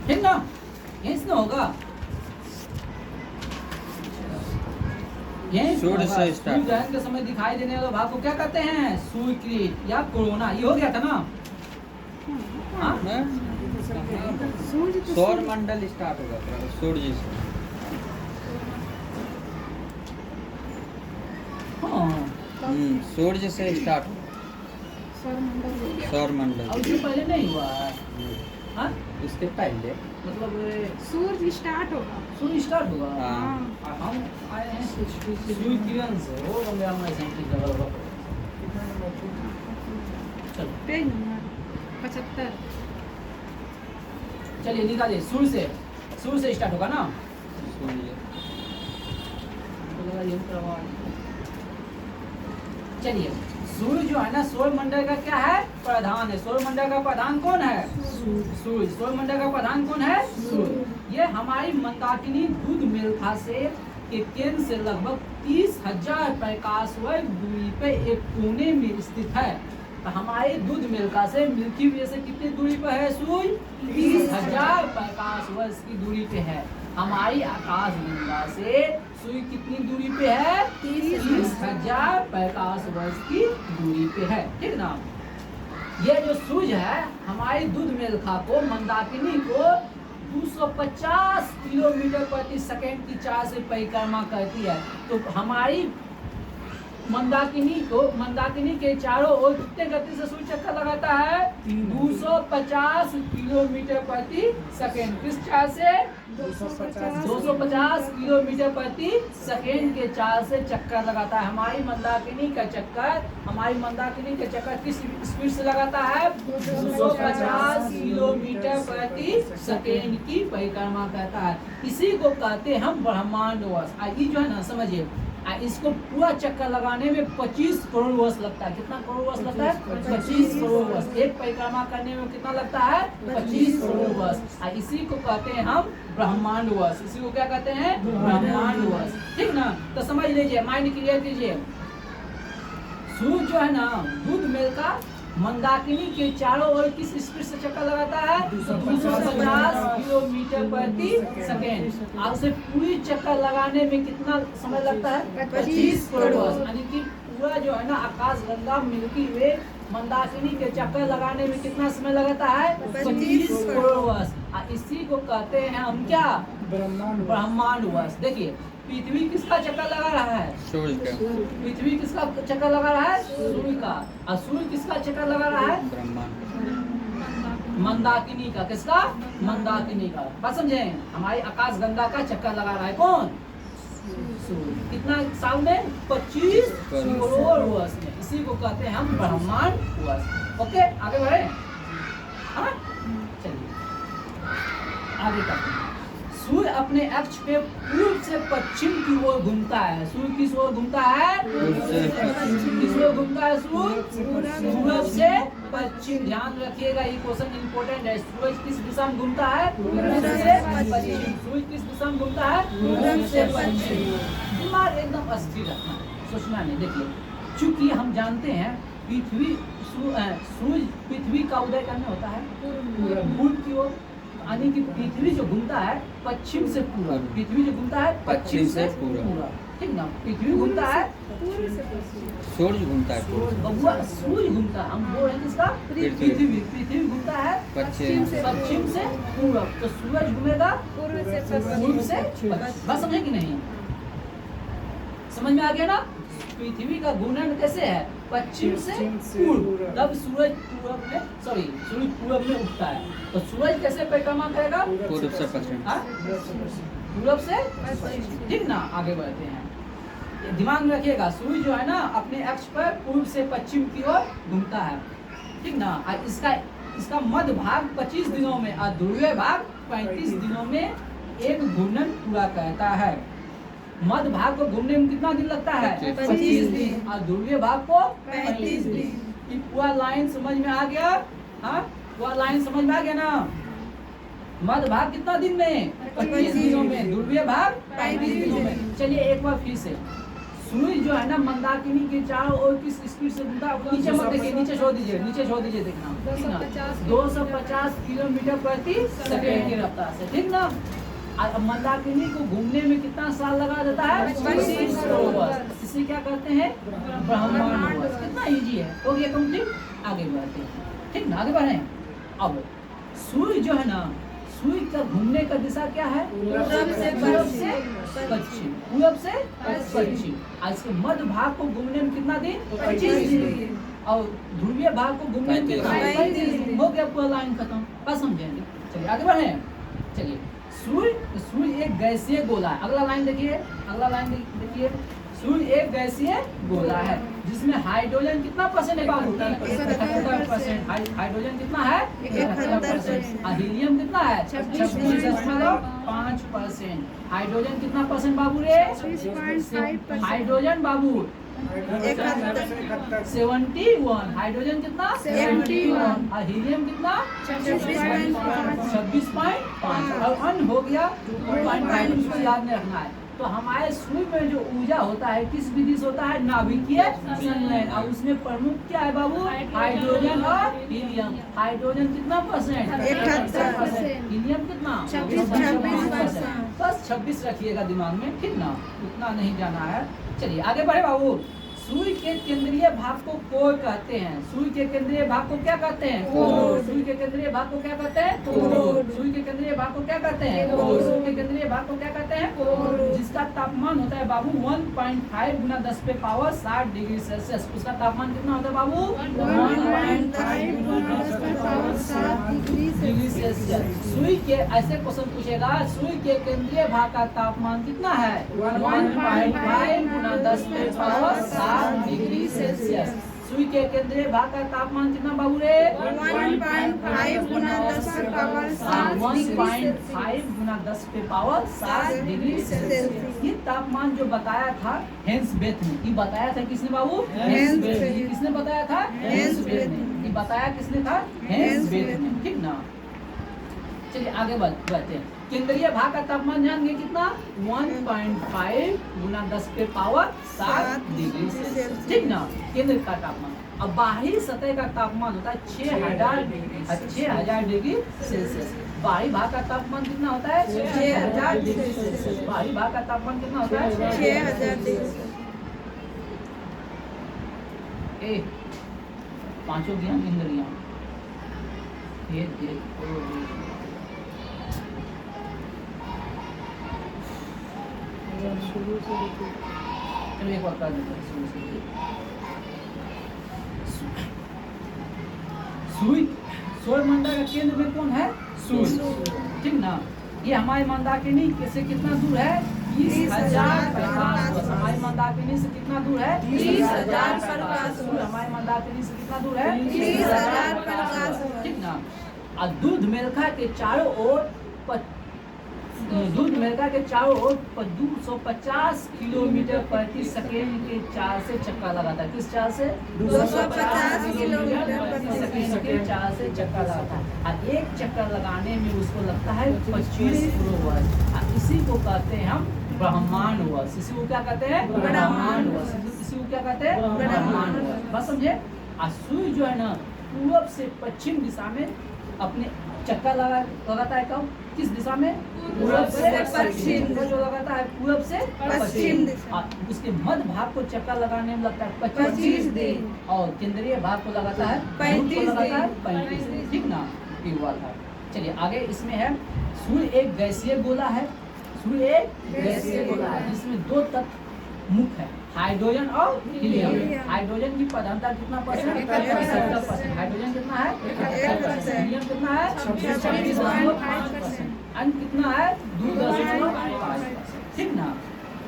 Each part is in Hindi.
ठीक ना, यहीं से ना होगा, यहीं से सूर्य होगा। से स्टार्ट। सूर्य ग्रहण के समय दिखाई देने वाले भाग को क्या कहते हैं? सूर्यकृत या कोरोना। ये हो गया था ना? हाँ? सूर्य तो सौर मंडल स्टार्ट होगा फिर सूर्य से। हाँ। सूर्य से स्टार्ट होगा सौरमंडल हो गया। सौर और मंडल। उससे पहले नहीं हुआ है? हाँ? इसके पहले मतलब सूर्य स्टार्ट होगा। सूर्य स्टार्ट हुआ। हाँ। और हम आए हैं सूर्य किरण से, वो गंगा में सेंटिंग लगा हुआ। चलो पेज नंबर 75। चलिए निकालिए, सूर्य से स्टार्ट होगा ना? सूर्य। तो लगा ये प्रमाण। चलिए, सूर्य जो है ना सौर मंडल का क्या है? प्रधान है। सौर मंडल का प्रधान कौन है? सूर्य। सौर मंडल का प्रधान कौन है? सूर्य। ये हमारी मंदाकिनी दूध मेल्था से के केंद्र से लगभग 30,000 प्रकाश वर्ष दूरी पे एक कोने में स्थित है। तो हमारे दूध मेल्का से मिल्की वे से कितनी दूरी पर है सूर्य? 30,000 प्रकाश वर्ष की दूरी पे है। हमारी आकाश गंगा से सूर्य कितनी दूरी पे है? 30,000 प्रकाश वर्ष की दूरी पे है। ठीक ना? ये जो सूर्य है हमारी दूध मेल्खा को, मंदाकिनी को 250 किलोमीटर प्रति सेकंड की चाल से परिक्रमा करती है। तो हमारी मंदाकिनी के चारों ओर कितने गति से सूर्य चक्कर लगाता है? 250 किलोमीटर प्रति सेकंड। किस चाल से? 250 किलोमीटर प्रति सेकंड के चाल से चक्कर लगाता है। हमारी मंदाकिनी का चक्कर किस स्पीड से लगाता है? 250 किलोमीटर प्रति सेकंड की परिक्रमा करता है। इसी को कहते हैं हम ब्रह्मांड वर्ष। ये जो है ना समझिए, इसको पूरा चक्कर लगाने में 25 करोड़ वर्ष लगता है। कितना करोड़ वर्ष लगता है? 25 करोड़ वर्ष। एक परिक्रमा करने में कितना लगता है? 25 करोड़ वर्ष। इसी को कहते हैं हम ब्रह्मांड वर्ष। इसी को क्या कहते हैं? ब्रह्मांड वर्ष। ठीक ना? तो समझ लीजिए, माइंड क्लियर कीजिए। सूर्य जो है ना दूध मेल्का मंदाकिनी के चारों ओर किस स्पीड से चक्कर लगाता है? 250 किलोमीटर प्रति सेकेंड। और उसे पूरी चक्कर लगाने में कितना समय लगता है? 25 करोड़ वर्ष। यानी कि पूरा जो है ना आकाश गंगा मिल्की वे मंदाकिनी के चक्कर लगाने में कितना समय लगाता है? 25 करोड़ वर्ष। इसी को कहते हैं हम क्या? ब्रह्मांड वर्ष। देखिए, पृथ्वी किसका चक्कर लगा रहा है? सूर्य का। पृथ्वी किसका चक्कर लगा रहा है? सूर्य का। और सूर्य किसका चक्कर लगा रहा है? ब्रह्मांड। मंदाकिनी का। किसका? मंदाकिनी का। बात समझे? हमारी आकाश गंगा का चक्कर लगा रहा है कौन? सूर्य। कितना साल में? 25 करोड़ वर्ष में। इसी को कहते हैं हम ब्रह्मांड वर्ष। ओके, आगे बढ़े। हाँ? चलिए आगे करते हैं। सूर्य अपने अक्ष पे पूर्व से पश्चिम की ओर घूमता है। सूर्य किस ओर घूमता है? किस ओर घूमता है सूर्य? पूर्व से पश्चिम। ध्यान रखिएगा, ये क्वेश्चन इंपॉर्टेंट है। सूर्य किस दिशा में घूमता है? पूर्व से पश्चिम। सूर्य किस दिशा में घूमता है? पूर्व से पश्चिम। दिमाग एकदम अस्थिर रखना, सोचना नहीं। देखिए, चूंकि हम जानते हैं सूर्य पृथ्वी का उदय करने होता है पूर्व की ओर, यानी कि पृथ्वी जो घूमता है पश्चिम से पूर्व। पृथ्वी जो घूमता है पश्चिम से पूर्व। ठीक ना? पृथ्वी घूमता है सूर्य घूमता है पूर्व। सूर्य घूमता है, हम बोल रहे हैं किसका? पृथ्वी घूमता है पश्चिम से पूर्व। तो सूरज घूमेगा पूर्व से पश्चिम। बात समझे कि नहीं? समझ में आ गया ना? पृथ्वी का घूर्णन कैसे है? पश्चिम से पूर्व। तब सूरज पूर्व में उठता है। तो सूरज कैसे परिक्रमा करेगा? पूर्व से पश्चिम। पूर्व से पश्चिम। ठीक ना? आगे बढ़ते हैं। ये दिमाग में रखिएगा, सूर्य जो है ना अपने अक्ष पर पूर्व से पश्चिम की ओर घूमता है। ठीक ना? और इसका मध्य भाग 25 दिनों में और ध्रुवीय भाग 35 दिनों में एक घूर्णन पूरा करता है। मध्य भाग को घूमने में कितना दिन लगता है? 25 दिन। और ध्रुवीय भाग को 35 दिन। पूरा लाइन समझ में आ गया? हाँ, पूरा लाइन समझ में आ गया ना? मध्य भाग कितना दिन में? 25 दिनों में। ध्रुवीय भाग 35 दिनों में। चलिए एक बार फिर से, सुई जो है ना मंदाकिनी के चारों ओर किस स्पीड से घूमता है? नीचे मत देखिए, नीचे छोड़ दीजिए देखना, ठीक ना? 250 किलोमीटर प्रति सेकंड की रफ्तार से, ठीक ना? अब मंदाकिनी को घूमने में कितना साल लगा देता है? 25 वर्ष। इसे क्या कहते हैं? ब्रह्मांड वर्ष। कितना इजी है, हो गया कंप्लीट। आगे बढ़ते हैं, ठीक ना? आगे बढ़े। अब सूर्य जो है ना, सूर्य का घूमने का दिशा क्या है? पूरब से पश्चिम, पूरब से पश्चिम। आज इसके मध्य भाग को घूमने में कितना दिन? 25 दिन। और ध्रुवीय भाग को घूमने में कितना? 35 दिन। हो गया, पूरा लाइन खत्म। बस समझेंगे। चलिए आगे बढ़े। चलिए, सूर्य एक गैसीय गोला है। अगला लाइन देखिए, अगला लाइन देखिए। सूर्य एक गैसीय गोला है जिसमें हाइड्रोजन कितना परसेंट है बाबू? 71%। हाइड्रोजन कितना है? 71%। और हीलियम कितना है? 26.5%। हाइड्रोजन कितना परसेंट बाबू रे? 6.5%। हाइड्रोजन बाबू 71। हाइड्रोजन कितना? 71। और हीलियम कितना? 26.5। और अन्य हो गया 2.5। उसको याद नहीं रखना है। तो हमारे सूर्य में जो ऊर्जा होता है किस विधि से होता है? नाभिकीय संलयन। और उसमें प्रमुख क्या है बाबू? हाइड्रोजन और हीलियम। हाइड्रोजन कितना परसेंट? 71%। हीलियम कितना? 26%। बस 26 रखिएगा दिमाग में, ठीक ना? उतना नहीं जाना है। चलिए आगे बढ़े बाबू। सूर्य के केंद्रीय भाग को कोर कहते हैं। सूर्य के केंद्रीय भाग को क्या कहते हैं? कोर। सूर्य के केंद्रीय भाग को क्या कहते हैं? कोर। सूर्य के केंद्रीय भाग को क्या कहते हैं? कोर। सूर्य के केंद्रीय भाग को क्या कहते हैं? कोर। जिसका तापमान होता है बाबू 1.5 गुना 10 पे पावर 60 डिग्री सेल्सियस। उसका तापमान कितना होता है बाबू? 1.5 गुना 10 पे पावर 60 डिग्री सेल्सियस। सूर्य के ऐसे क्वेश्चन पूछेगा, सूर्य के केंद्रीय भाग का तापमान कितना है? 1.5 गुना 10 पे पावर 60 डिग्री सेल्सियस। सूर्य के केंद्रीय भाग का तापमान कितना बाबू रे? 1.5 गुना 10 पे पावर 60 1.5 गुना 10 पे पावर 60 डिग्री सेल्सियस। ये तापमान जो बताया था हेंस बेथ ने, ये बताया था किसने बाबू? हेंस बेथ ने। किसने बताया था? हेंस बेथ ने। ये बताया किसने था? हेंस बेथ ने, ठीक ना? चलिए आगे बढ़ते हैं। केंद्रीय भाग का तापमान जानेंगे कितना? 1.5 गुना 10 पे पावर 60 डिग्री सेल्सियस, ठीक ना? केंद्र का तापमान। अब बाहरी सतह का तापमान होता है 6000 डिग्री सेल्सियस। बाहरी भाग का तापमान कितना होता है? 6000 डिग्री सेल्सियस। बाहरी भाग का तापमान कितना होता है? 6000 डिग्री। पांचों ज्ञान इंद्रियां ये चलिए एक बार कर देते हैं शुरू से। सूर्य सौरमंडल का केंद्र में कौन है? सूर्य, ठीक ना? ये हमारे मंदाकिनी से कितना दूर है? 30,000 प्रकाश वर्ष। हमारी मंदाकिनी से कितना दूर है? 30,000 प्रकाश वर्ष। हमारी मंदाकिनी से कितना दूर है? 30,000 प्रकाश वर्ष, ठीक ना? और दूध मेलका के चारों ओर 250 किलोमीटर प्रति सेकेंड के चाल से चक्का लगाता है। किस चाल से? 250 किलोमीटर प्रति सेकेंड के चाल से चक्का लगाता है। और एक चक्कर लगाने में उसको लगता है 25 वर्ष। और इसी को कहते हैं हम ब्रह्मांड वर्ष। इसी को क्या कहते हैं? ब्रह्मांड वर्ष। इसी को क्या कहते हैं? ब्रह्मांड वर्ष। बस समझे? और सूर्य जो है ना पूरब से पश्चिम दिशा में अपने चक्का लगाता है। कब? किस दिशा में? पूरब से पश्चिम। जो लगाता है पूरब से पश्चिम दिशा। उसके मध्य भाग को चक्का लगाने में लगता है 25 दिन। और केंद्रीय भाग को लगाता है 35 दिन, ठीक ना? ये हुआ था। चलिए आगे इसमें है, सूर्य एक गैसीय गोला है। सूर्य एक गैसीय गोला है जिसमें दो तत्व मुख्य है, हाइड्रोजन और हीलियम। हाइड्रोजन की प्रधानता कितना परसेंट? 71%। हाइड्रोजन कितना है? 71%। हीलियम कितना है? 26.5%। अन्य कितना है? 2.5%, ठीक ना?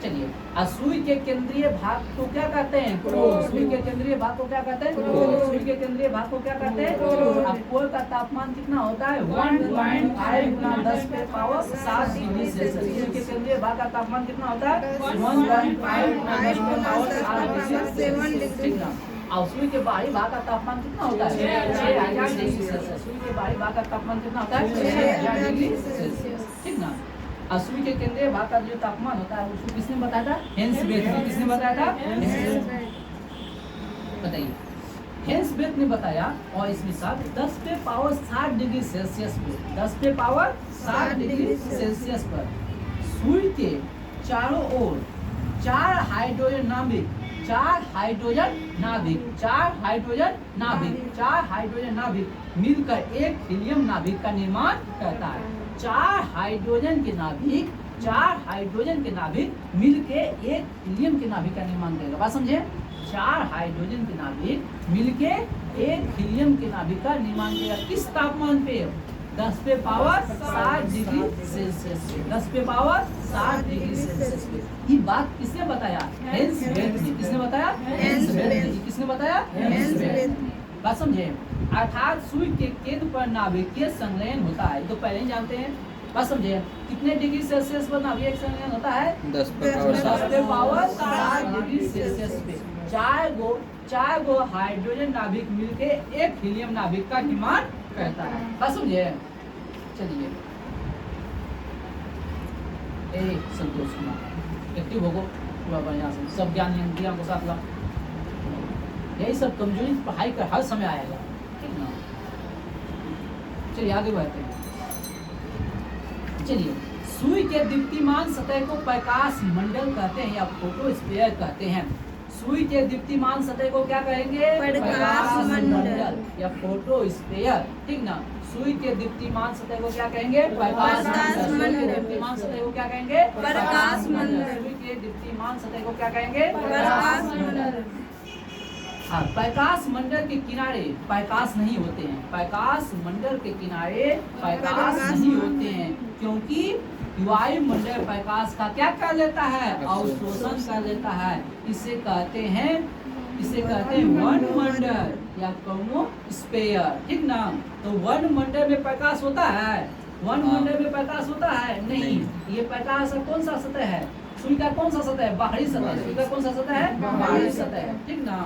चलिए, सूर्य के केंद्रीय भाग को क्या कहते हैं? कोर। सूर्य के केंद्रीय भाग को क्या कहते हैं? कोर। सूर्य के केंद्रीय भाग को क्या कहते हैं? कोर। अब कोर का तापमान कितना होता है? 1.5 गुना 10 पे पावर 7 डिग्री सेल्सियस। सूर्य के केंद्रीय भाग का तापमान कितना होता है? 1.5 गुना 10 पे पावर 7 डिग्री सेल्सियस, ठीक ना? और सूर्य के बाहरी भाग का तापमान कितना होता है? 6000 डिग्री सेल्सियस। सूर्य के बाहरी भाग का तापमान कितना होता है? 6000 डिग्री सेल्सियस, ठीक ना? और सुई के केंद्रीय भाग का जो तापमान होता है उसको किसने बताया था? हेंस बेथ ने। किसने बताया था? बताइए। हेंस बेथ ने बताया और इसके साथ 10 पे पावर 60 डिग्री सेल्सियस पे 10 पे पावर 60 डिग्री सेल्सियस पर सुई के चारों ओर 4 हाइड्रोजन नाभिक मिलकर एक हीलियम नाभिक का निर्माण करता है। 4 हाइड्रोजन के नाभिक मिलके एक हीलियम के नाभिक का निर्माण करेगा। बात समझे? 4 हाइड्रोजन के नाभिक मिलके एक हीलियम के नाभिक का निर्माण करेगा। किस तापमान पे? 10 पे पावर 60 डिग्री सेल्सियस पे। 10 पे पावर 60 डिग्री सेल्सियस पे। ये बात किसने बताया? हेंस बेथ ने। किसने बताया? हेंस बेथ ने। किसने बताया? हेंस बेथ ने। बात समझे? अर्थात सुई के केंद्र पर नाभिकीय संलयन होता है, तो पहले ही जानते हैं। बात समझे? कितने डिग्री सेल्सियस पर नाभिकीय संलयन होता है? 10 पे पावर 10 पे पावर 60 डिग्री सेल्सियस पे 4 गो हाइड्रोजन नाभिक मिलके एक हीलियम नाभिक का निर्माण करता है। बात समझे? चलिए, संतोष कुमार एक्टिव होगो पूरा बढ़िया से, सब ज्ञान इंद्रियों को साथ ला। यही सब कमजोरी पढ़ाई का हर समय आएगा, ठीक ना? चलिए आगे बढ़ते हैं। चलिए, सुई के दीप्तिमान सतह को प्रकाश मंडल कहते हैं या फोटोस्फीयर कहते हैं। सुई के दीप्तिमान सतह को क्या कहेंगे? प्रकाश मंडल या फोटोस्फीयर, ठीक ना? सुई के दीप्तिमान सतह को क्या कहेंगे? प्रकाश मंडल। दीप्तिमान सतह को क्या कहेंगे? प्रकाश मंडल। सुई के दीप्तिमान सतह को क्या कहेंगे? प्रकाश मंडल। हाँ, प्रकाश मंडल के किनारे प्रकाश नहीं होते हैं। प्रकाश मंडल के किनारे प्रकाश नहीं होते हैं, क्योंकि वायुमंडल प्रकाश का क्या कर लेता है? अवशोषण कर लेता है। इसे कहते हैं वनमंडल या क्रोमोस्फीयर, ठीक ना? तो वनमंडल में प्रकाश होता है? वनमंडल में प्रकाश होता है? नहीं। ये प्रकाश का कौन सा सतह है? सुई का कौन सा सतह है? बाहरी सतह। सुई का कौन सा सतह है? बाहरी सतह, ठीक ना?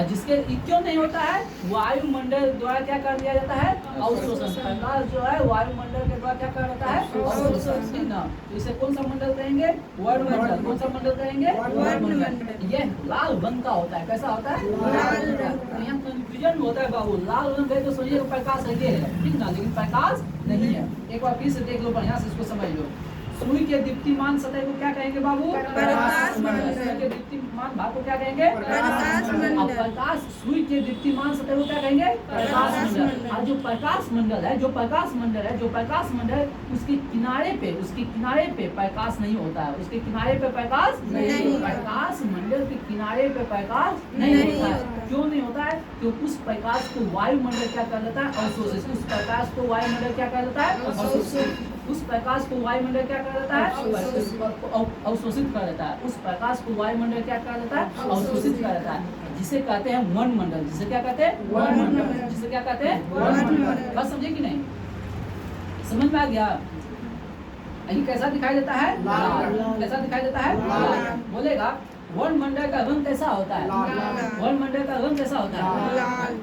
जिसके क्यों नहीं होता है? वायुमंडल द्वारा क्या कर दिया जाता है? अवशोषण। प्रकाश जो है वायुमंडल के द्वारा क्या कर देता है? अवशोषण, ठीक ना? तो इसे कौन सा मंडल कहेंगे? वर्णमंडल। कौन सा मंडल कहेंगे? वर्णमंडल। ये लाल रंग का होता है। कैसा होता है? लाल रंग। तो यहाँ कंफ्यूजन होता है बाबू, लाल रंग है तो सोचिए प्रकाश है, ये है, ठीक ना? लेकिन प्रकाश नहीं है। एक बार फिर से देख लो, बढ़िया से इसको समझ लो। सुई के दीप्तिमान सतह को क्या कहेंगे बाबू? प्रकाश मंडल। सुई के दीप्तिमान भाग को क्या कहेंगे? प्रकाश मंडल। प्रकाश सुई के दीप्तिमान सतह को क्या कहेंगे? प्रकाश मंडल। और जो प्रकाश मंडल है, उसके किनारे पे प्रकाश नहीं होता है। उसके किनारे पे प्रकाश नहीं। प्रकाश मंडल के किनारे पे प्रकाश नहीं होता है। क्यों नहीं होता है? क्योंकि उस प्रकाश को वायुमंडल क्या कर लेता है? अवशोषित। उस प्रकाश को वायुमंडल क्या कर लेता है? अवशोषित। उस प्रकाश को वायुमंडल क्या कर देता है? अवशोषित कर देता है। उस प्रकाश को वायुमंडल क्या कर देता है? अवशोषित कर देता है, जिसे कहते हैं वनमंडल। जिसे क्या कहते हैं? वनमंडल। जिसे क्या कहते हैं? वनमंडल। बात समझे कि नहीं? समझ में आ गया? ये कैसा दिखाई देता है? लाल। कैसा दिखाई देता है? लाल। बोलेगा वनमंडल का रंग कैसा होता है? वनमंडल का रंग कैसा होता है? लाल।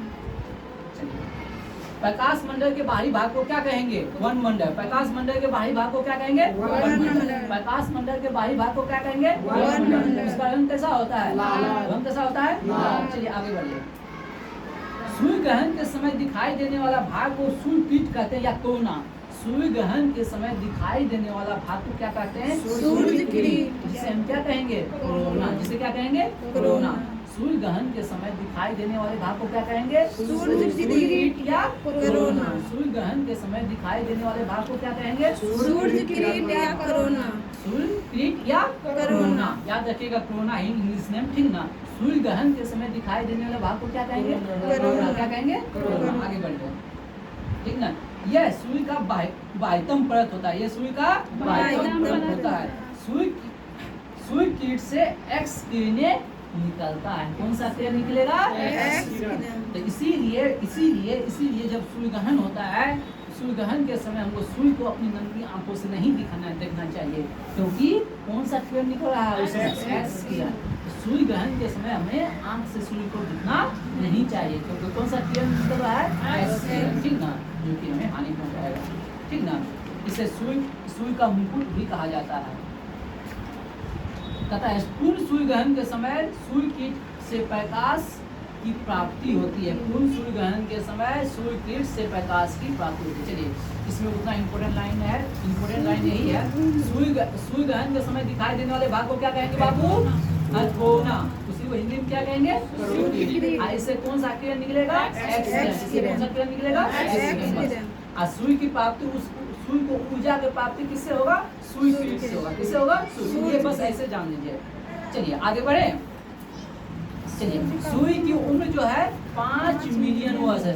प्रकाश मंडल के बाहरी भाग को क्या कहेंगे? वनमंडल। प्रकाश मंडल के बाहरी भाग को क्या कहेंगे? वनमंडल। प्रकाश मंडल के बाहरी भाग को क्या कहेंगे? वनमंडल। उसका रंग कैसा होता है? लाल। रंग कैसा होता है? लाल। चलिए आगे बढ़िए। सूर्य ग्रहण के समय दिखाई देने वाला भाग को सूर्य पीठ कहते हैं या कोरोना। सूर्य ग्रहण के समय दिखाई देने वाला भाग को क्या कहते हैं? सूर्य किरण। जिसे हम क्या कहेंगे? कोरोना। जिसे क्या कहेंगे? कोरोना। सूर्य ग्रहण के समय दिखाई देने वाले भाग को क्या कहेंगे? सूर्य किरण या कोरोना। सूर्य ग्रहण के समय दिखाई देने वाले भाग को क्या कहेंगे? सूर्य किरण या कोरोना। सूर्य किरण या कोरोना। याद रखिएगा, कोरोना ही इंग्लिश नेम, ठीक ना? सूर्य ग्रहण के समय दिखाई देने वाले भाग को क्या कहेंगे? कोरोना। क्या कहेंगे? कोरोना। आगे बढ़िए, ठीक ना? यह सूर्य का बाह्यतम परत होता है। यह सूर्य का बाह्यतम परत होता है। सूर्य किरण से एक्स किरणें निकलता है। कौन सा किरण निकलेगा? एक्स किरण। तो इसीलिए जब सूर्य ग्रहण होता है, सूर्य ग्रहण के समय हमको सूर्य को अपनी नंगी आंखों से नहीं देखना चाहिए, क्योंकि कौन सा किरण निकल रहा है? एक्स किरण। सूर्य ग्रहण के समय हमें आंख से सूर्य को दिखना नहीं चाहिए, क्योंकि कौन सा किरण निकल रहा है? एक्स किरण, ठीक ना? जो कि हमें हानि पहुंचाएगा, ठीक ना? इसे सुई का मुकुट भी कहा जाता है। कहता है पूर्ण सुई ग्रहण के समय सुई कीट से प्रकाश की प्राप्ति होती है। पूर्ण सुई ग्रहण के समय सुई कीट से प्रकाश की प्राप्ति होती है। चलिए इसमें उतना इम्पोर्टेंट लाइन है, इम्पोर्टेंट लाइन यही है, सुई ग्रहण के समय दिखाई देने वाले भाग को क्या कहेंगे बाबू? कोना। उसी को हिंदी में क्या कहेंगे? ऐसे कौन सा किरण निकलेगा? एक्स किरण। इससे कौन सा किरण निकलेगा? एक्स किरण। और सुई की प्राप्ति, उस सुई को ऊर्जा की प्राप्ति किससे होगा? सुई कीट से होगा। किससे होगा? सुई। ये बस ऐसे जान लीजिए। चलिए आगे बढ़े। चलिए सुई की उम्र जो है 5 मिलियन वर्ष है।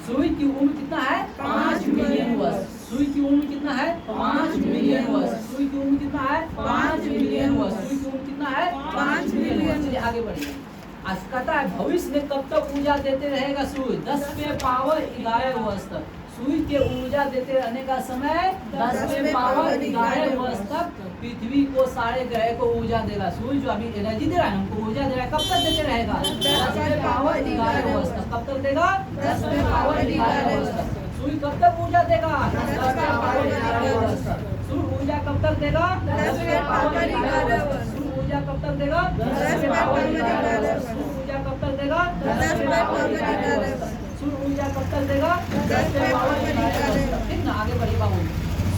सुई की उम्र कितना है? 5 मिलियन वर्ष। सुई की उम्र कितना है? 5 मिलियन वर्ष। सुई की उम्र कितना है? 5 मिलियन वर्ष। सुई की उम्र कितना है? 5 मिलियन वर्ष। चलिए आगे बढ़िए। आज कहता है भविष्य में कब तक ऊर्जा देते रहेगा सुई? 10 में पावर 11 वर्ष तक। सुई के ऊर्जा देते रहने का समय 10 में पावर 11 वर्ष तक पृथ्वी को, सारे ग्रह को ऊर्जा देगा। सूर्य जो अभी एनर्जी दे रहा है, हमको ऊर्जा दे रहा है, कब तक देते रहेगा? 10 में पावर 11 वर्ष तक। कब तक देगा? 10 में पावर 11 वर्ष तक। सूर्य कब तक ऊर्जा देगा? 10 में पावर 11 वर्ष तक। सूर्य ऊर्जा कब तक देगा? 10 में पावर 11 वर्ष। सूर्य ऊर्जा कब तक देगा? 10 में पावर 11 वर्ष। सूर्य ऊर्जा कब तक देगा? 10 में पावर 11 वर्ष। सूर्य ऊर्जा कब तक देगा? 10 में पावर 11 वर्ष। ठीक ना? आगे बढ़िए बाबू।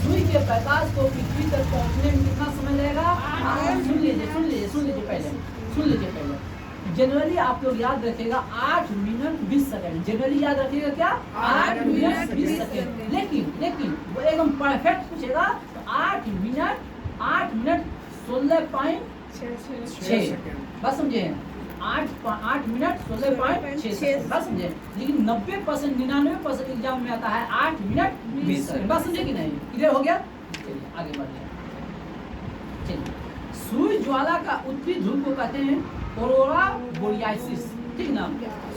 सूर्य के प्रकाश को पृथ्वी तक पहुंचने में कितना समय लगेगा? सुन लीजिए पहले। जनरली आप लोग याद रखिएगा 8 मिनट 20 सेकंड। जनरली याद रखिएगा क्या? 8 मिनट 20 सेकंड। लेकिन वो एकदम परफेक्ट पूछेगा तो 8 मिनट 16.6। बस समझे? 8 मिनट 16.6 बस समझे? लेकिन 90% 99% एग्जाम में आता है 8 मिनट 20 सेकंड। बस समझे कि नहीं? क्लियर हो गया? चलिए आगे बढ़िए। चलिए सूर्य ज्वाला का उत्तरी ध्रुव को कहते हैं ऑरोरा बोरियालिस। ठीक ना?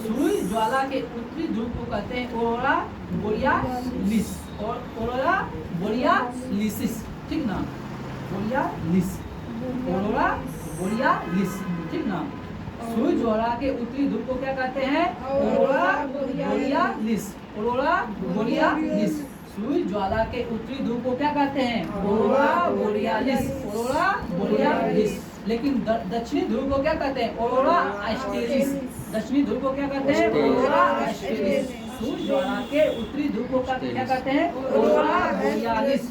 सूर्य ज्वाला के उत्तरी ध्रुव को कहते हैं ऑरोरा बोरियालिस। Aurora borealis. ठीक ना? Aurora borealis. ठीक ना? सूर्य ज्वाला के उत्तरी ध्रुव को क्या कहते हैं? Aurora borealis. Aurora borealis. सूर्य ज्वाला के उत्तरी ध्रुव को क्या कहते हैं? Aurora borealis. Aurora borealis. लेकिन दक्षिणी ध्रुव को क्या कहते हैं? Aurora australis. दक्षिणी ध्रुव को क्या कहते हैं? Aurora australis. सूर्य ज्वाला के उत्तरी ध्रुव को क्या कहते हैं? Aurora borealis.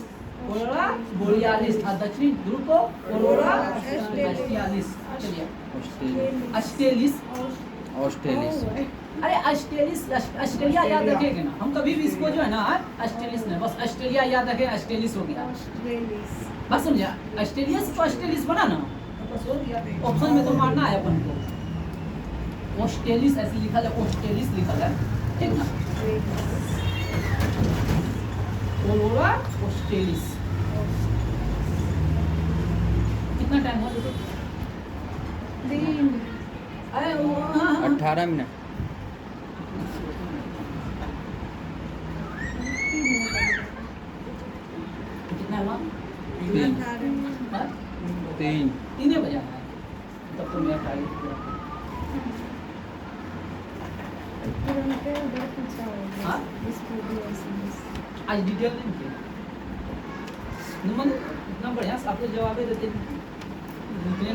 Aurora borealis. और दक्षिणी ध्रुव को ऑरोरा ऑस्ट्रेलिस। चलिए ऑस्ट्रेलिस। अरे ऑस्ट्रेलिया याद रखिएगा ना। हम कभी भी इसको जो है ना ऑस्ट्रेलिस नहीं, बस ऑस्ट्रेलिया याद रखें। ऑस्ट्रेलिस हो गया। बस समझा? ऑस्ट्रेलिया से तो ऑस्ट्रेलिस बना ना, बस हो गया। ऑप्शन में तो मारना है अपन को। ऑस्ट्रेलिस ऐसे लिखा है, ऑस्ट्रेलिस लिखा है। ठीक ना? Aurora australis. कितना टाइम हुआ देखो? 18 मिनट। कितना हुआ? 3 बजा है। तब तो मेरा टाइम पूरा। हाँ? आज डिटेल नहीं किया। इतना बढ़िया से आप लोग जवाब देते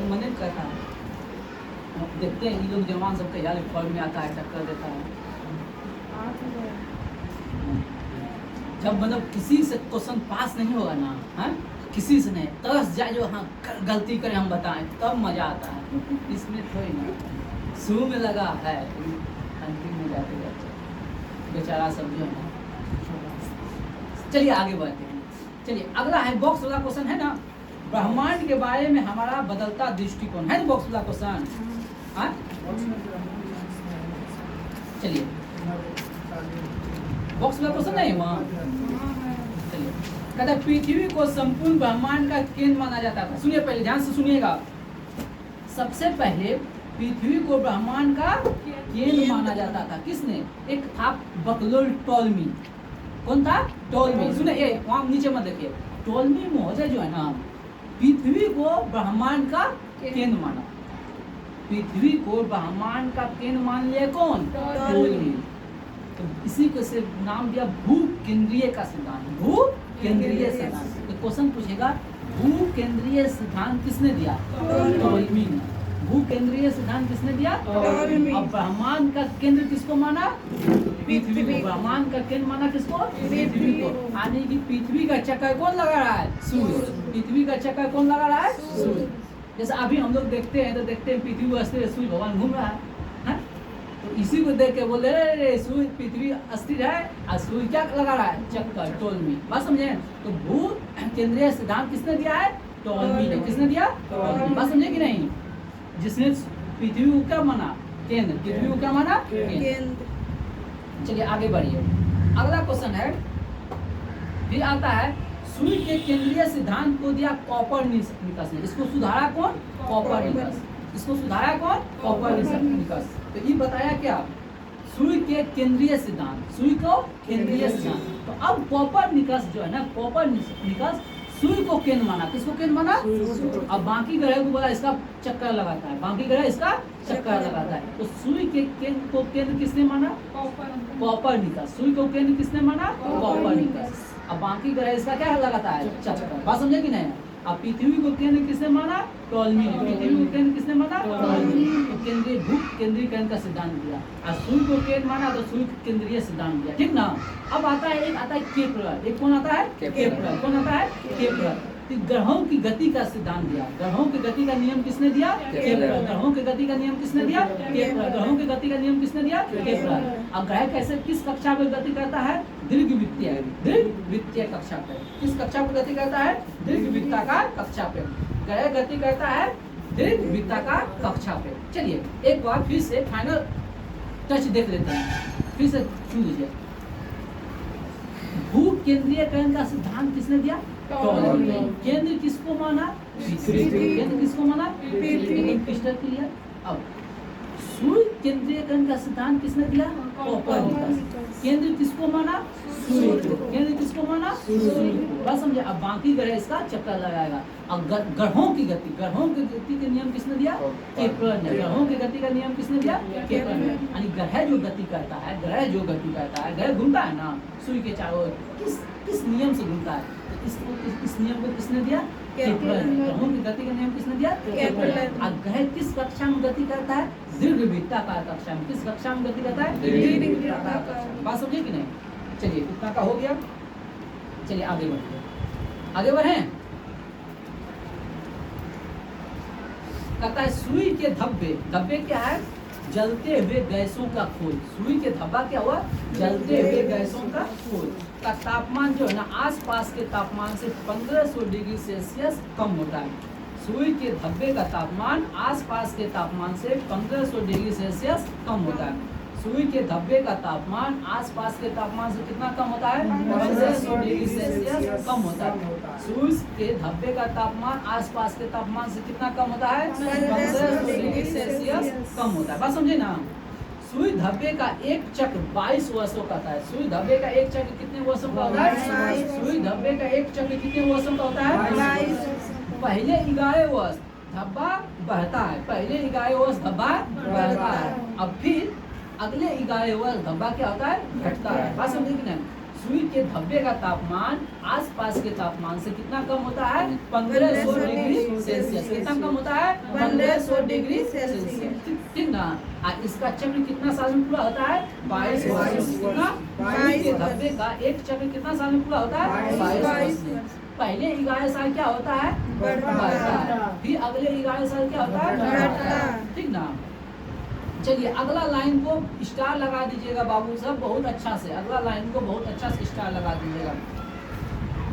मदद करता है। देखते हैं ये लोग जवान सबके यार फॉर्म में आता है, टक्कर देता है। जब मतलब किसी से क्वेश्चन पास नहीं होगा ना, हाँ किसी से नहीं, तरस जाए जो हाँ गलती करें हम बताएं, तब मजा आता है। इसमें थोड़ी ना शुरू में लगा है, अंतिम में जाते जाते बेचारा सब जो है ना। चलिए आगे बढ़ते हैं। चलिए अगला है बॉक्स वाला क्वेश्चन है ना, ब्रह्मांड के बारे में हमारा बदलता दृष्टिकोण है ना बॉक्स वाला क्वेश्चन। चलिए बॉक्स वाला क्वेश्चन नहीं वहाँ। चलिए कहता पृथ्वी को संपूर्ण ब्रह्मांड का केंद्र माना जाता था। सुनिए पहले ध्यान से सुनिएगा। सबसे पहले पृथ्वी को ब्रह्मांड का केंद्र माना जाता था। किसने? एक था बकलोल-टोल्मी। कौन था? टोल्मी। सुनिए वहाँ नीचे मत देखिए। टोल्मी महोदय जो है ना पृथ्वी को ब्रह्मांड का केंद्र माना। पृथ्वी को ब्रह्मांड का केंद्र मान लिया कौन? टोल्मी। तो इसी को से नाम दिया भू केंद्रीय का सिद्धांत। भू केंद्रीय सिद्धांत। तो क्वेश्चन पूछेगा भू केंद्रीय सिद्धांत किसने दिया? टॉलमी ने। भू केंद्रीय सिद्धांत किसने दिया? टॉलमी। अब ब्रह्मांड का केंद्र किसको माना? पृथ्वी को। ब्रह्मांड का केंद्र माना किसको? पृथ्वी को। यानी कि पृथ्वी का चक्कर कौन लगा रहा है? सूर्य। पृथ्वी का चक्कर कौन लगा रहा है? सूर्य। जैसे अभी हम लोग देखते हैं तो देखते हैं पृथ्वी को अस्थिर सूर्य भगवान घूम रहा है, हैं? तो इसी को देख के बोले रे सूर्य पृथ्वी अस्थिर है और सूर्य क्या लगा रहा है? चक्कर, टॉलमी। बात समझे? तो भू केंद्रीय सिद्धांत किसने दिया है? टॉलमी ने। किसने दिया? टॉलमी। बात समझे कि नहीं? जिसने पृथ्वी को क्या माना? केंद्र। पृथ्वी को क्या माना? केंद्र। चलिए आगे बढ़िए। अगला क्वेश्चन है, फिर आता है सूर्य के केंद्रीय सिद्धांत को दिया कोपरनिकस ने। इसको सुधारा कौन? कोपरनिकस। इसको सुधारा कौन? कोपरनिकस। तो ये बताया क्या? सूर्य के केंद्रीय सिद्धांत। सूर्य को केंद्रीय सिद्धांत। तो अब कोपरनिकस जो है ना, कोपरनिकस सूर्य को केंद्र माना। किसको केंद्र माना? अब बाकी ग्रह को बोला इसका चक्कर लगाता है, बाकी ग्रह इसका चक्कर लगाता है। तो सूर्य के केंद्र को केंद्र किसने माना? कोपरनिकस। सूर्य को केंद्र किसने माना? कोपरनिकस। अब बाकी ग्रह इसका क्या लगाता है? चक्कर। बात समझे कि नहीं? अब पृथ्वी को केंद्र किसने माना? टॉलमी ने। पृथ्वी को केंद्र किसने माना? टॉलमी। तो केंद्रीय भू केंद्रीय केंद्र का सिद्धांत दिया और सूर्य को केंद्र माना तो सूर्य केंद्रीय सिद्धांत दिया, ठीक ना? अब आता है एक आता है केपलर। एक कौन आता है? केपलर। कौन आता है? केपलर। ग्रहों की गति का सिद्धांत दिया। ग्रहों की गति का नियम किसने दिया? केपलर। ग्रहों की गति का नियम किसने दिया? केपलर। ग्रहों की गति का नियम किसने दिया? केपलर। अब ग्रह कैसे किस कक्षा में गति करता है? दीर्घवृत्तीय। दीर्घवृत्तीय कक्षा पे। किस कक्षा पे गति करता है? दीर्घवृत्ताकार कक्षा पे ग्रह गति करता है। दीर्घवृत्ताकार कक्षा पे। चलिए एक बार फिर से फाइनल टच देख लेते हैं। फिर से सुन लीजिए। भू केंद्रीयकरण का सिद्धांत किसने दिया? टॉलमी। केंद्र किसको माना? पृथ्वी। केंद्र किसको माना? पृथ्वी। Crystal clear. अब सूर्य केंद्रीयकरण का सिद्धांत किसने दिया? कोपरनिकस। केंद्र किसको माना? सूर्य को। केंद्र किसको माना? सूर्य को। बात समझे? अब बाकी ग्रह इसका चक्कर लगाएगा। अब ग्रहों की गति के नियम किसने दिया? केपलर ने। ग्रहों की गति का नियम किसने दिया? केपलर ने। यानी ग्रह जो गति करता है, ग्रह घूमता है ना सूर्य के चारों ओर, किस नियम से घूमता है? इस नियम को किसने दिया? केपलर ने। ग्रहों की गति का नियम किसने दिया? केपलर। और ग्रह किस कक्षा में गति करता है? दीर्घवृत्ताकार कक्षा में। किस कक्षा में गति करता है? दीर्घवृत्ताकार कक्षा में। बात समझे कि नहीं? चलिए इतना का हो गया। चलिए आगे बढ़ते हैं। आगे बढ़े। कहता है सूर्य के धब्बे क्या है? जलते हुए गैसों का खोज। सूर्य के धब्बा क्या हुआ? जलते हुए गैसों का खोज। का तापमान जो है ना आसपास के तापमान से 1500 डिग्री सेल्सियस कम होता है। सूर्य के धब्बे का तापमान आसपास के तापमान से 1500 डिग्री सेल्सियस कम होता है। सूर्य के धब्बे का तापमान आसपास के तापमान से कितना कम होता है? 1500 डिग्री सेल्सियस कम होता है। सूर्य के धब्बे का तापमान आसपास के तापमान से कितना कम होता है? 1500 डिग्री सेल्सियस कम होता है। बात समझे ना? सूर्य धब्बे का एक चक्र 22 वर्षों का है। सूर्य धब्बे का एक चक्र कितने वर्षों का होता है? सूर्य धब्बे का एक चक्र कितने वर्षों का होता है? 22। पहले 11 वर्ष धब्बा बढ़ता है। पहले 11 वर्ष धब्बा बढ़ता है। अब फिर अगले 11 वर्ष धब्बा क्या होता है? घटता है। बात समझे कि नहीं? सूर्य के धब्बे का तापमान आसपास के तापमान से कितना कम होता है? 1500 डिग्री सेल्सियस। कितना कम होता है? 1500 डिग्री सेल्सियस, ठीक ना? इसका चक्र कितना साल में पूरा होता है? 22 वर्ष। कितना? सूर्य के धब्बे का एक चक्र कितना साल में पूरा होता है? 22 वर्ष। पहले 11 साल क्या होता है? बढ़ता है। फिर अगले 11 साल क्या होता है? घटता है, ठीक ना? चलिए अगला लाइन को स्टार लगा दीजिएगा बाबू साहब, बहुत अच्छा से। अगला लाइन को बहुत अच्छा से स्टार लगा दीजिएगा।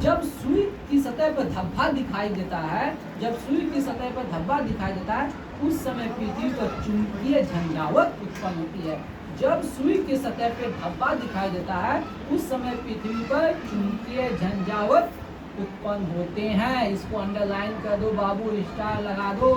जब सूर्य की सतह पर धब्बा दिखाई देता है, जब सूर्य की सतह पर धब्बा दिखाई देता है, उस समय पृथ्वी पर चुंबकीय झंझावत उत्पन्न होती है। जब सूर्य की सतह पर धब्बा दिखाई देता है, उस समय पृथ्वी पर चुंबकीय झंझावत उत्पन्न होते हैं। इसको अंडरलाइन कर दो बाबू, स्टार लगा दो।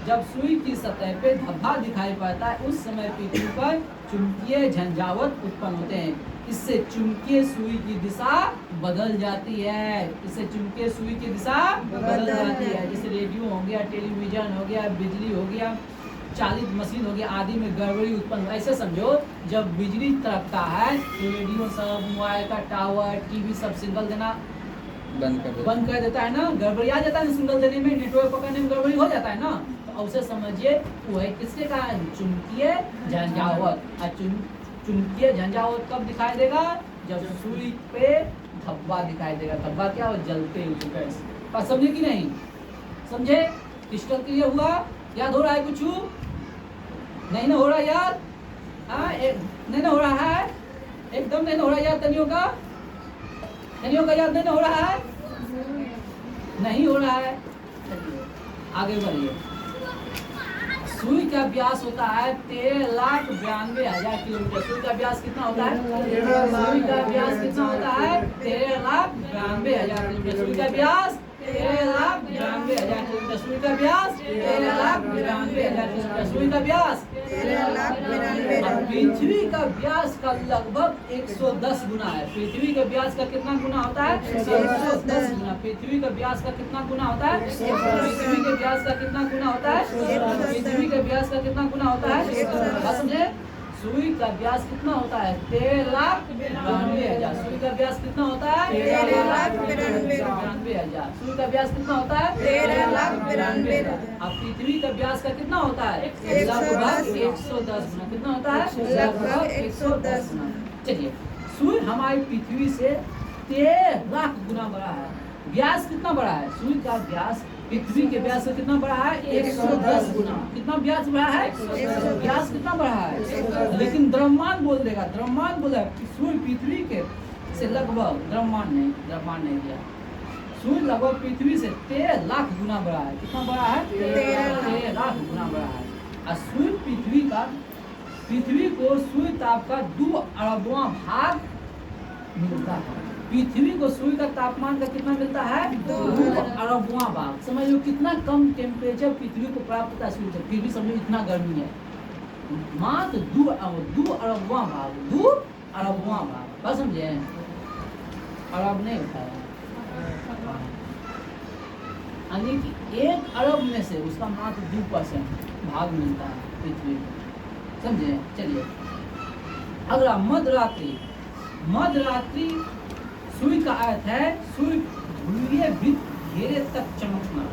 जब सूर्य की सतह पे धब्बा दिखाई पड़ता है, उस समय पृथ्वी पर चुंबकीय झंझावत उत्पन्न होते हैं। इससे चुंबकीय सूर्य की दिशा बदल जाती है। इससे चुंबकीय सूर्य की दिशा बदल जाती है। जैसे रेडियो हो गया, टेलीविजन हो गया, बिजली हो गया, चालित मशीन हो गया आदि में गड़बड़ी उत्पन्न। ऐसे समझो जब बिजली तड़कता है तो रेडियो सब, मोबाइल का टावर, टीवी सब सिग्नल देना बंद कर देता है ना, गड़बड़ी आ जाता है ना सिग्नल देने में, नेटवर्क पकड़ने में गड़बड़ी हो जाता है ना। तो उसे समझिए वो है किसके कारण, चुंबकीय झंझावात। चुंबकीय झंझावात कब दिखाई देगा, जब सुई पे धब्बा दिखाई देगा। धब्बा क्या हो, जलते हुए गैस। बात समझे कि नहीं समझे, क्रिस्टल क्लियर हुआ, याद हो रहा है कुछ, नहीं ना हो रहा याद, नहीं ना हो रहा है, एकदम नहीं ना हो रहा याद, तनियों का याद नहीं ना हो रहा है, नहीं हो रहा है। चलिए आगे बढ़िए। सुई का व्यास होता है 13,92,000 किलोमीटर। सुई का व्यास कितना होता है, सुई का व्यास कितना होता है, 13,92,000 किलोमीटर। सुई का व्यास 13,92,000 किलोमीटर। सुई का व्यास 13,92,000 किलोमीटर। सुई का व्यास 13,92,000। पृथ्वी का व्यास का लगभग 110 गुना है। पृथ्वी के व्यास का कितना गुना होता है, 110 गुना। पृथ्वी का व्यास का कितना गुना होता है, पृथ्वी के व्यास का कितना गुना होता है, पृथ्वी के व्यास का कितना गुना होता है, समझे। सुई का व्यास कितना होता है, 13,92,000। सुई का व्यास कितना होता है, 13,92,000। सुई का व्यास कितना होता है, 13,92,000। अब पृथ्वी का व्यास का कितना होता है, 110 110 गुना। कितना होता है, लगभग 110 गुना। चलिए सूर्य हमारी पृथ्वी से 13 लाख गुना बड़ा है। व्यास कितना बड़ा है, सूर्य का व्यास पृथ्वी के व्यास से कितना बड़ा है, 110 गुना। कितना व्यास बड़ा है, व्यास कितना बड़ा है, लेकिन द्रव्यमान बोल देगा, द्रव्यमान बोला सूर्य पृथ्वी के से लगभग, द्रव्यमान नहीं दिया। सूर्य लगभग पृथ्वी से 13 लाख गुना बड़ा है। कितना बड़ा है, 13 लाख गुना बड़ा है। और सूर्य पृथ्वी को सूर्य ताप का 2 अरबवां भाग मिलता है। पृथ्वी को सूर्य का तापमान का कितना मिलता है, 2 अरबवां भाग। समझ लो कितना कम टेम्परेचर पृथ्वी को प्राप्त होता है सूर्य से, फिर भी समझो इतना गर्मी है। मात्र 2 अरबवां भाग, 2 अरबवां भाग। बस समझे, अरब नहीं होता है, यानी कि 1 अरब में से उसका मात्र 2% भाग मिलता है पृथ्वी को, समझे। चलिए अगला मध्यरात्रि सूर्य का अर्थ है सूर्य ध्रुवीय वृत्त घेरे तक चमकना।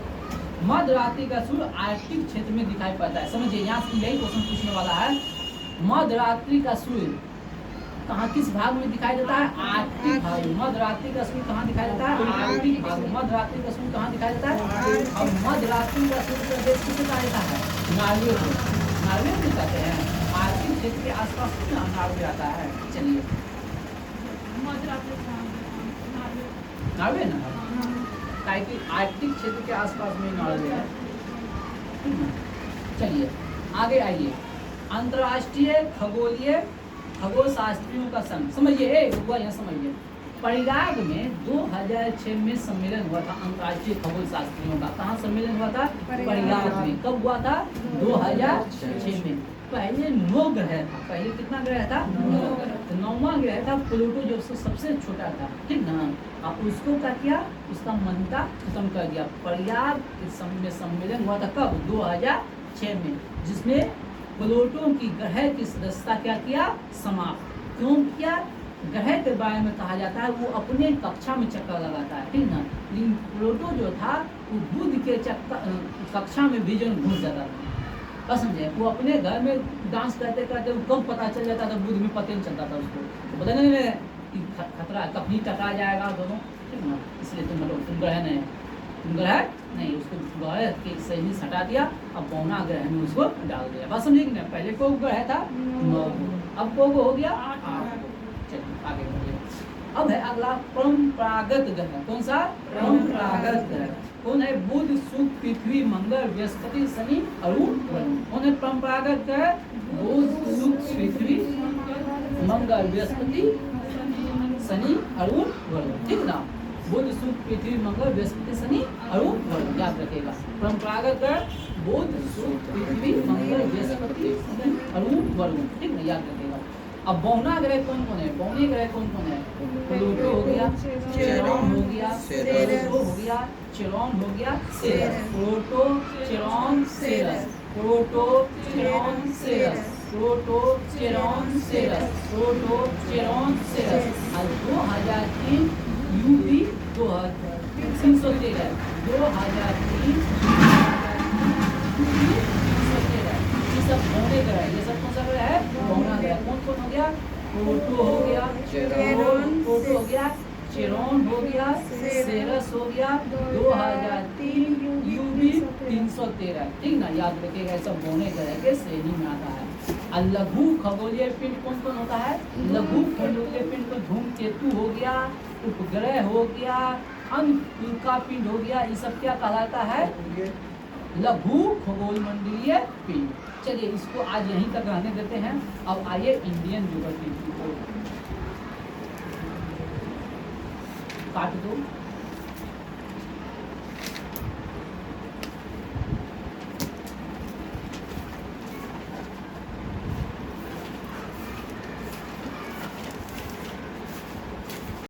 मध्यरात्रि का सूर्य आर्कटिक क्षेत्र में दिखाई पड़ता है। समझिए यहाँ से यही क्वेश्चन पूछने वाला है। मध्यरात्रि का सूर्य कहाँ, किस भाग में दिखाई देता है, आर्कटिक भाग में। मध्यरात्रि का सूर्य कहाँ दिखाई देता है, आर्कटिक भाग में। मध्यरात्रि का सूर्य कहाँ दिखाई देता है, और मध्यरात्रि का सूर्य प्रदेश किसे कहा जाता है, नॉर्वे को। नॉर्वे को कहते हैं, आर्कटिक क्षेत्र के आसपास नॉर्वे आता है। चलिए नॉर्वे ना, ताकि आर्कटिक क्षेत्र के आसपास में नॉर्वे है। चलिए आगे आइए। अंतर्राष्ट्रीय खगोल शास्त्रियों का संघ, समझिए यहाँ समझिए। परिराग में 2006 में सम्मेलन हुआ था अंतर्राष्ट्रीय खगोल शास्त्रियों का। कहाँ सम्मेलन हुआ था, परिराग में। कब हुआ था, 2006 में। पहले 9 ग्रह था, पहले कितना ग्रह था, 9 ग्रह। तो 9वां ग्रह था प्लूटो, जो सबसे छोटा था, ठीक ना। अब उसको क्या किया, उसका मान्यता खत्म कर दिया। परिराग में सम्मेलन हुआ था कब, 2006 में, जिसमें प्लूटो की ग्रह की सदस्यता क्या किया, समाप्त। क्यों किया, ग्रह के बारे में कहा जाता है वो अपने कक्षा में चक्कर लगाता है, ठीक ना। लेकिन प्लूटो जो था वो बुध के कक्षा में भी जो घुस जाता था। समझे, वो अपने घर में डांस करते करते वो कब पता चल जाता था, बुध में पता नहीं चलता था उसको। तो पता नहीं कि खतरा कभी टकरा जाएगा दोनों, ठीक ना। इसलिए तुम ग्रह नहीं, तुम ग्रह नहीं, उसको ग्रह के सही हटा दिया। अब पौना ग्रह में उसको डाल दिया। बात समझे कि नहीं। पहले को ग्रह था 9, अब को हो गया 8। चलिए आगे बढ़िए। अब है अगला परंपरागत ग्रह। कौन सा, परंपरागत ग्रह। कौन है, बुध, शुक्र, पृथ्वी, मंगल, बृहस्पति, शनि, अरुण, वरुण। कौन है परंपरागत ग्रह, बुध, शुक्र, पृथ्वी, मंगल, बृहस्पति, शनि, अरुण, वरुण, ठीक ना। बुध, शुक्र, पृथ्वी, मंगल, बृहस्पति, शनि, अरुण, वरुण, याद रखिएगा। परंपरागत ग्रह बुध, शुक्र, पृथ्वी, मंगल, बृहस्पति, शनि, अरुण, वरुण, ठीक ना, याद रखिएगा। अब बौना ग्रह कौन कौन है, बौने ग्रह कौन कौन है, प्लूटो हो गया, चेरॉन हो गया, प्लूटो हो गया, चेरॉन हो गया, सेरस। प्लूटो, चेरॉन, सेरस। प्रोटोचेरोन्सेरस, प्रोटोचेरोन्सेरस, प्रोटोचेरोन्सेरस। और 2003 यूपी 313, 2003 ये सब होने ग्रह, ये सब कौन सा ग्रह है? बौना ग्रह। कौन कौन हो गया? प्रोटो हो गया, प्रोटो हो गया, चेरोन हो गया, सेरस हो गया, 2003 यूबी 313। ठीक ना, याद रखिएगा, सब बौने ग्रह के श्रेणी में आता है। और लघु खगोलीय पिंड कौन कौन होता है? लघु खगोलीय पिंड को धूमकेतु हो गया, उपग्रह हो गया, उल्का पिंड हो गया। ये सब क्या कहलाता है? लघु खगोल मंडलीय पिंड। चलिए इसको आज यहीं तक रहने देते हैं। अब आइए इंडियन ज्योग्राफी को काट दो।